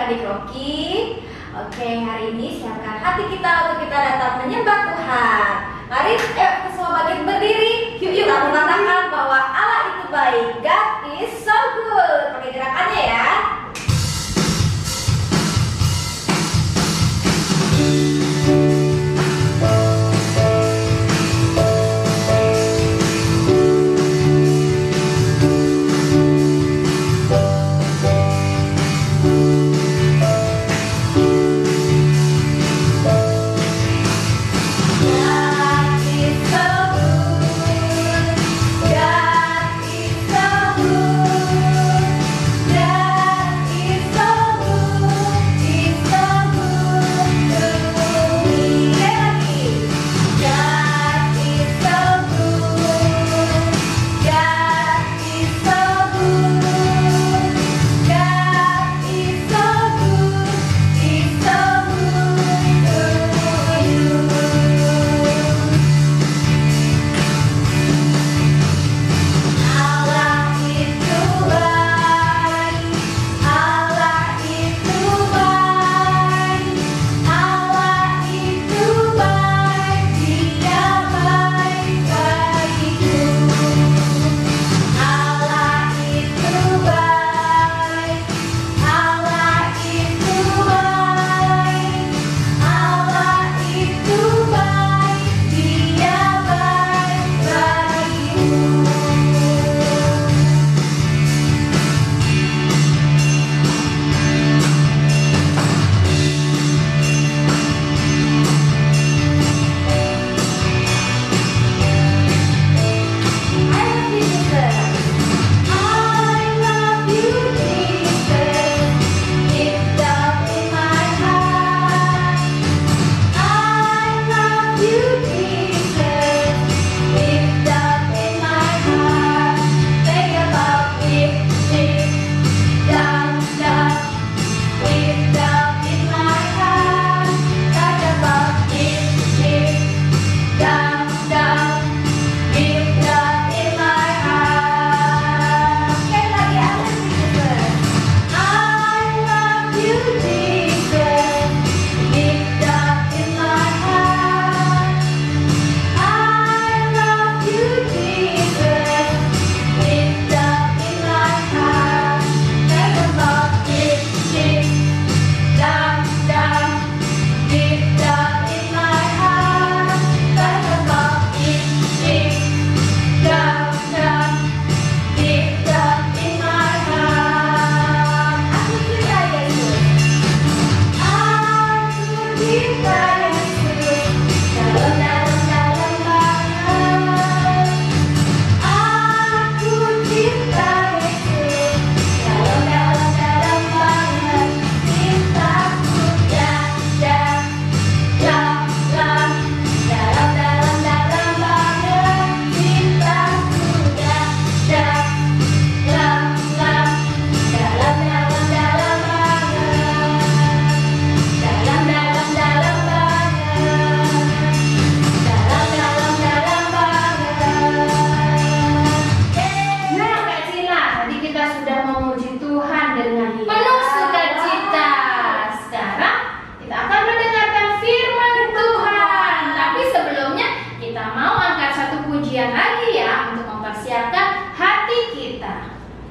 adik Rocky. Oke, hari ini siapkan hati kita untuk kita datang menyembah Tuhan. Mari kita semua bangkit berdiri. Yuk kita mengatakan bahwa Allah itu baik. God is so good. Pakai gerakannya ya.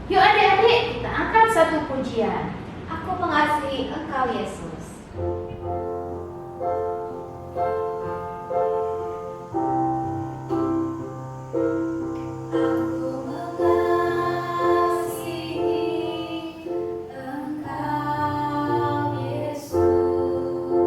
Yuk adik-adik, kita angkat satu pujian. Aku mengasihi Engkau Yesus. Aku mengasihi Engkau Yesus.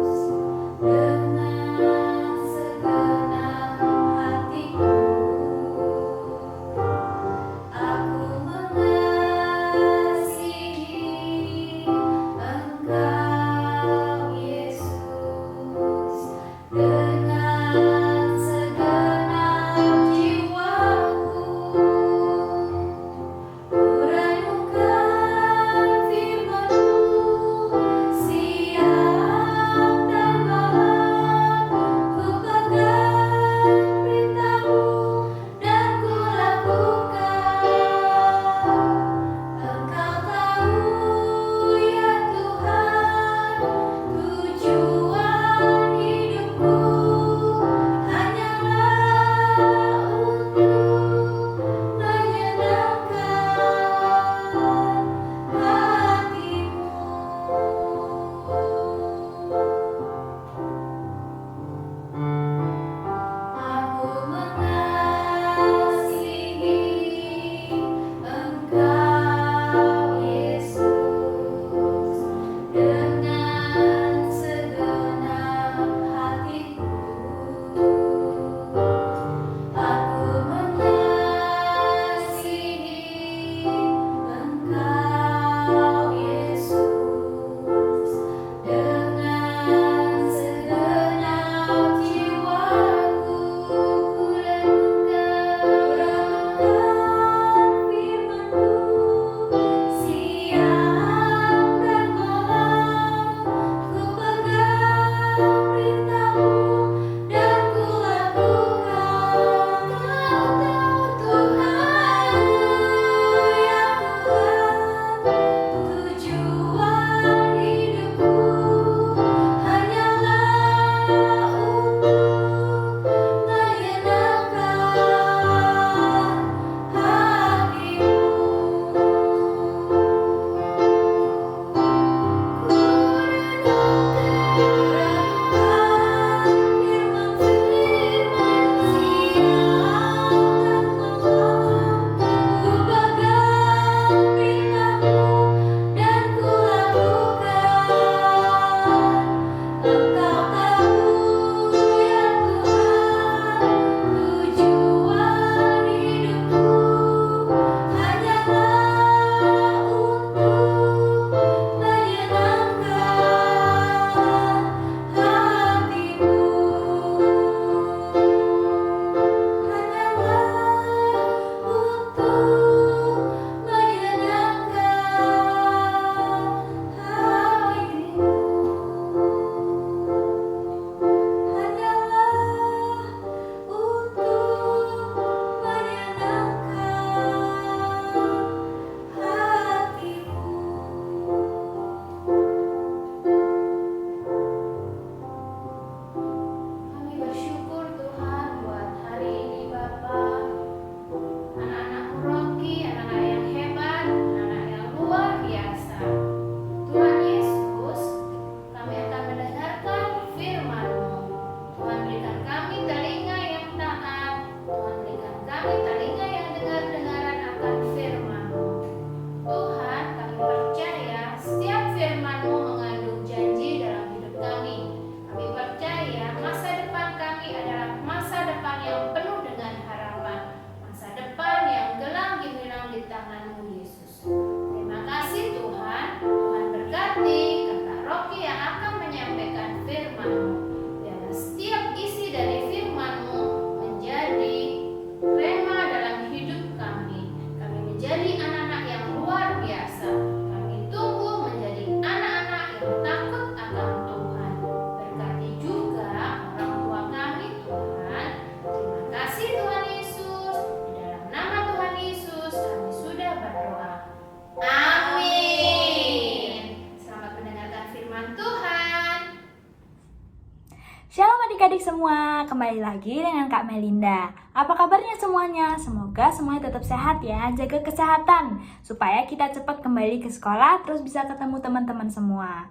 adik-adik semua, kembali lagi dengan Kak Melinda. Apa kabarnya semuanya? Semoga semuanya tetap sehat ya, jaga kesehatan supaya kita cepat kembali ke sekolah terus bisa ketemu teman-teman semua.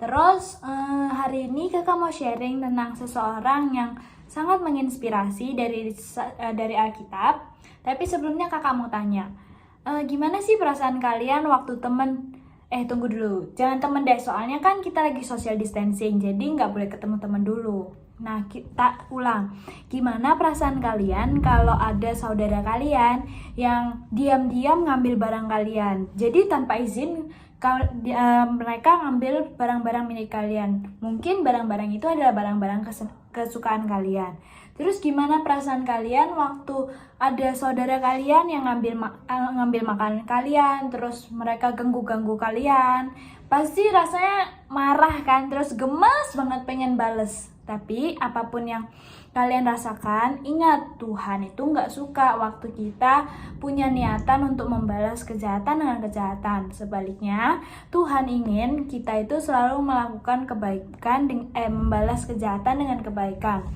Terus hari ini kakak mau sharing tentang seseorang yang sangat menginspirasi dari Alkitab. Tapi sebelumnya kakak mau tanya, gimana sih perasaan kalian waktu tunggu dulu, jangan temen deh, soalnya kan kita lagi social distancing, jadi nggak boleh ketemu temen dulu. Nah, kita ulang, gimana perasaan kalian kalau ada saudara kalian yang diam-diam ngambil barang kalian? Jadi tanpa izin, mereka ngambil barang-barang milik kalian. Mungkin barang-barang itu adalah barang-barang kesukaan kalian. Terus gimana perasaan kalian waktu ada saudara kalian yang ngambil makanan kalian, terus mereka ganggu kalian? Pasti rasanya marah kan, terus gemes banget pengen bales. Tapi apapun yang kalian rasakan, ingat Tuhan itu nggak suka waktu kita punya niatan untuk membalas kejahatan dengan kejahatan. Sebaliknya, Tuhan ingin kita itu selalu melakukan kebaikan, membalas kejahatan dengan kebaikan.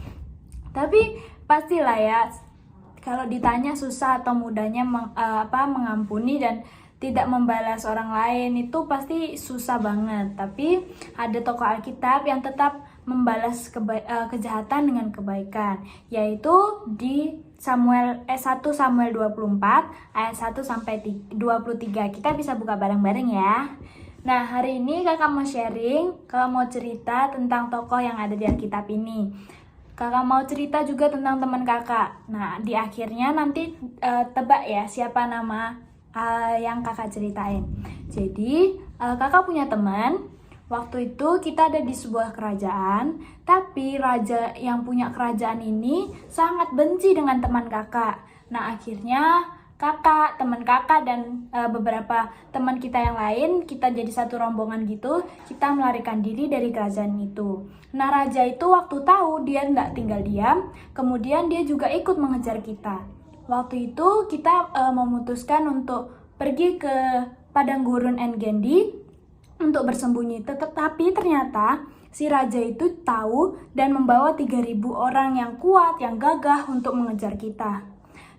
Tapi pastilah ya, kalau ditanya susah atau mudahnya mengampuni dan tidak membalas orang lain, itu pasti susah banget. Tapi ada tokoh Alkitab yang tetap membalas kejahatan dengan kebaikan, yaitu di 1 Samuel 24 ayat 1 sampai 23. Kita bisa buka bareng-bareng ya. Nah, hari ini kakak mau sharing, kakak mau cerita tentang tokoh yang ada di Alkitab ini. Kakak mau cerita juga tentang teman kakak. Nah, di akhirnya nanti tebak ya siapa nama yang kakak ceritain. Jadi, kakak punya teman. Waktu itu kita ada di sebuah kerajaan, tapi raja yang punya kerajaan ini sangat benci dengan teman kakak. Nah, akhirnya kakak, teman kakak, dan beberapa teman kita yang lain, kita jadi satu rombongan gitu, kita melarikan diri dari kerajaan itu. Nah, raja itu waktu tahu dia nggak tinggal diam, kemudian dia juga ikut mengejar kita. Waktu itu kita memutuskan untuk pergi ke padang gurun En-Gedi untuk bersembunyi. Tetapi ternyata si raja itu tahu dan membawa 3.000 orang yang kuat, yang gagah untuk mengejar kita.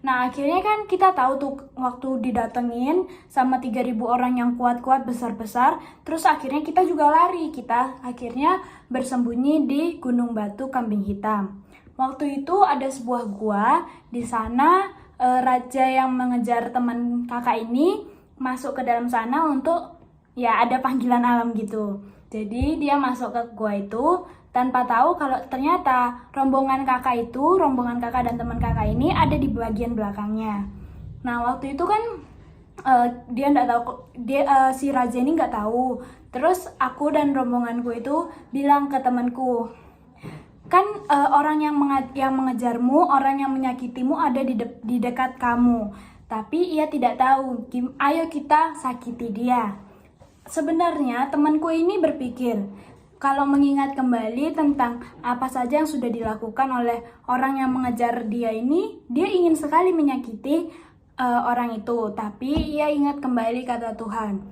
Nah, akhirnya kan kita tahu tuh waktu didatengin sama 3.000 orang yang kuat-kuat, besar-besar, terus akhirnya kita juga lari. Kita akhirnya bersembunyi di Gunung Batu Kambing Hitam. Waktu itu ada sebuah gua, di sana raja yang mengejar teman kakak ini masuk ke dalam sana untuk ada panggilan alam gitu. Jadi dia masuk ke gua itu tanpa tahu kalau ternyata rombongan kakak dan teman kakak ini ada di bagian belakangnya. Nah, waktu itu kan dia nggak tahu, si raja ini nggak tahu. Terus aku dan rombonganku itu bilang ke temanku, kan orang yang mengejarmu, orang yang menyakitimu ada di dekat kamu, tapi ia tidak tahu. Ayo kita sakiti dia. Sebenarnya temanku ini berpikir, kalau mengingat kembali tentang apa saja yang sudah dilakukan oleh orang yang mengejar dia ini, dia ingin sekali menyakiti orang itu. Tapi ia ingat kembali kata Tuhan,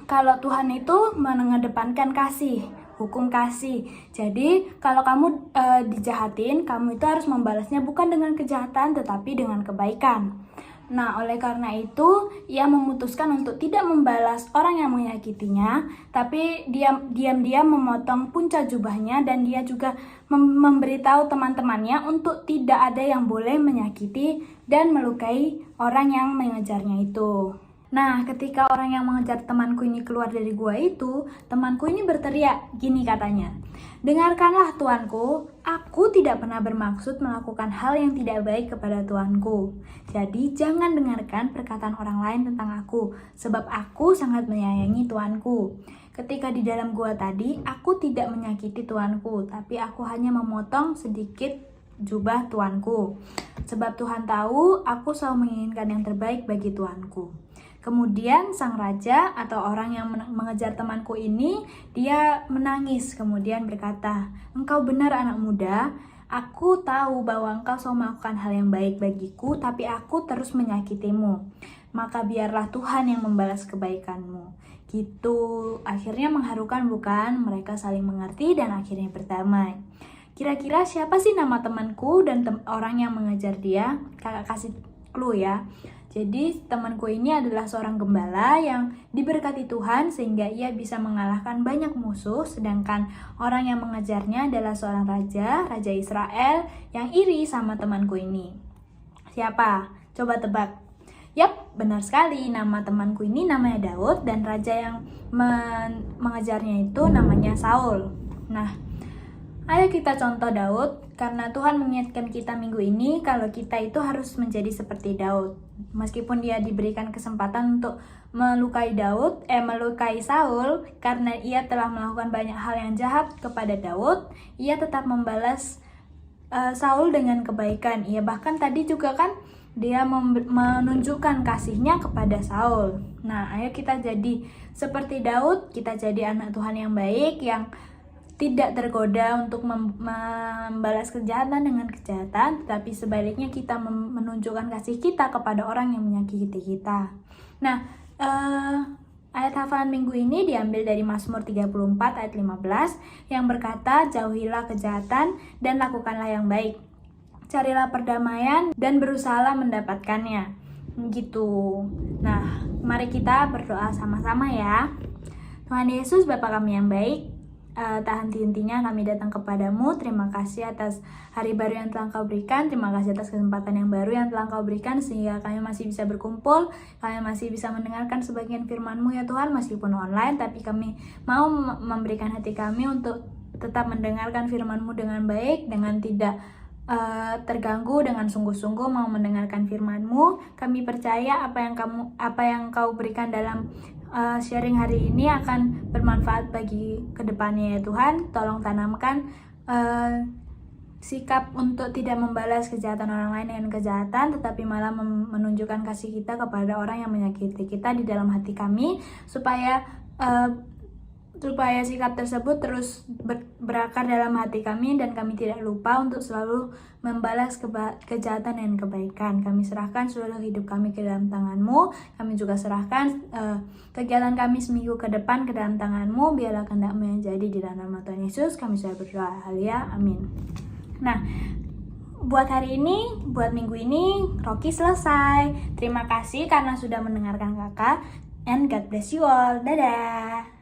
kalau Tuhan itu mengedepankan kasih, hukum kasih. Jadi kalau kamu dijahatin, kamu itu harus membalasnya bukan dengan kejahatan tetapi dengan kebaikan. Nah, oleh karena itu, ia memutuskan untuk tidak membalas orang yang menyakitinya, tapi diam-diam memotong punca jubahnya, dan dia juga memberitahu teman-temannya untuk tidak ada yang boleh menyakiti dan melukai orang yang mengejarnya itu. Nah, ketika orang yang mengejar temanku ini keluar dari gua itu, temanku ini berteriak, gini katanya, "Dengarkanlah tuanku, aku tidak pernah bermaksud melakukan hal yang tidak baik kepada tuanku. Jadi jangan dengarkan perkataan orang lain tentang aku, sebab aku sangat menyayangi tuanku. Ketika di dalam gua tadi, aku tidak menyakiti tuanku, tapi aku hanya memotong sedikit jubah tuanku. Sebab Tuhan tahu, aku selalu menginginkan yang terbaik bagi tuanku." Kemudian sang raja atau orang yang mengejar temanku ini, dia menangis kemudian berkata, "Engkau benar anak muda, Aku tahu bahwa engkau selalu melakukan hal yang baik bagiku, tapi aku terus menyakitimu. Maka biarlah Tuhan yang membalas kebaikanmu. Gitu, akhirnya mengharukan bukan? Mereka saling mengerti dan akhirnya berdamai. Kira-kira siapa sih nama temanku dan orang yang mengejar dia? Kakak kasih clue ya. Jadi temanku ini adalah seorang gembala yang diberkati Tuhan sehingga ia bisa mengalahkan banyak musuh, sedangkan orang yang mengejarnya adalah seorang raja Israel yang iri sama temanku ini. Siapa? Coba tebak. Yap, benar sekali. Nama temanku ini namanya Daud dan raja yang mengejarnya itu namanya Saul. Nah, ayo kita contoh Daud, karena Tuhan mengingatkan kita minggu ini kalau kita itu harus menjadi seperti Daud. Meskipun dia diberikan kesempatan untuk melukai Saul karena ia telah melakukan banyak hal yang jahat kepada Daud, ia tetap membalas Saul dengan kebaikan. Ia bahkan tadi juga kan dia menunjukkan kasihnya kepada Saul. Nah, ayo kita jadi seperti Daud, kita jadi anak Tuhan yang baik, yang tidak tergoda untuk membalas kejahatan dengan kejahatan, tetapi sebaliknya kita menunjukkan kasih kita kepada orang yang menyakiti kita. Nah, ayat hafalan minggu ini diambil dari Mazmur 34 ayat 15 yang berkata, jauhilah kejahatan dan lakukanlah yang baik. Carilah perdamaian dan berusahalah mendapatkannya. Gitu. Nah, mari kita berdoa sama-sama ya. Tuhan Yesus, Bapa kami yang baik, tak henti-hentinya kami datang kepadamu. Terima kasih atas hari baru yang telah Engkau berikan. Terima kasih atas kesempatan yang baru yang telah Engkau berikan sehingga kami masih bisa berkumpul, kami masih bisa mendengarkan sebagian firman-Mu ya Tuhan, meskipun online, tapi kami mau memberikan hati kami untuk tetap mendengarkan firman-Mu dengan baik, dengan tidak terganggu, dengan sungguh-sungguh mau mendengarkan firman-Mu. Kami percaya apa yang Kau berikan dalam sharing hari ini akan bermanfaat bagi kedepannya ya Tuhan. Tolong tanamkan sikap untuk tidak membalas kejahatan orang lain dengan kejahatan, tetapi malah menunjukkan kasih kita kepada orang yang menyakiti kita di dalam hati kami, supaya sikap tersebut terus berakar dalam hati kami dan kami tidak lupa untuk selalu membalas kejahatan dan kebaikan. Kami serahkan seluruh hidup kami ke dalam tangan-Mu. Kami juga serahkan kegiatan kami seminggu ke depan ke dalam tangan-Mu. Biarlah kehendak-Mu yang jadi di dalam nama Tuhan Yesus. Kami sudah berdoa. Haleluya. Amin. Nah, buat hari ini, buat minggu ini, Rocky selesai. Terima kasih karena sudah mendengarkan kakak. And God bless you all. Dadah.